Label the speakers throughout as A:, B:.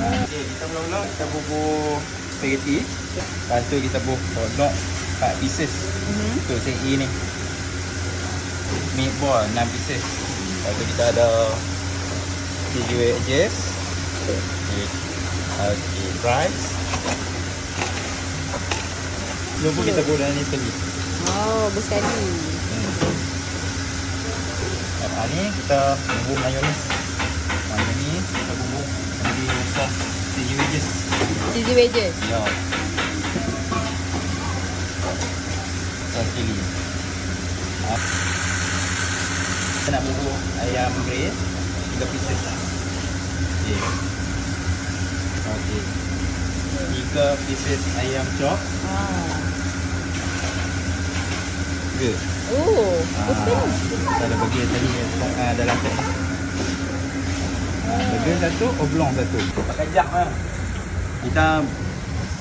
A: Okay, kita mula-mula kita bubur spaghetti. Lepas tu kita bubur hotdog 4 pieces. Tu SEI ni. Meatball 6 pieces. Lepas tu kita ada cheesy wedges. Okay, fries. Lupa kita buat dalam Italy.
B: Oh, bersekali.
A: Lepas ni kita bubur mayonis. Mayonis kita bubur nanti sos cheesy wedges.
B: Cheesy wedges.
A: Ya. Sos chili. Kita nak bubur ayam braised 3 pieces. Okay. Okay. 3 pieces ayam chop. Good.
B: Oh, bersekali.
A: Kita ada bagi tadi dalam set. Burger satu, oblong satu. Pakai jak lah. Kita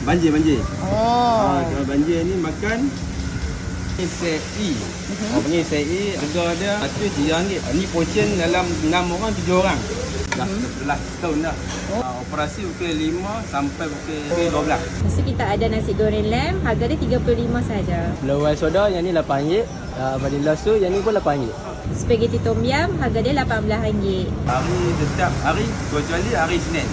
A: banjir.
B: Oh.
A: Kalau banjir ni makan ni SEI. Orang panggil SEI, harga dia RM100. Ni portion dalam 6 orang, 7 orang. Dah 11 tahun dah. Operasi pukul 5 sampai pukul 12.
B: Lepas tu kita ada nasi goreng lamb, harga dia 35 saja.
C: Lawal soda yang ni RM8. Vanilla su yang ni pun RM8.
B: Spaghetti tom yum, harga dia RM18.
A: Hari setiap hari kecuali hari Senin.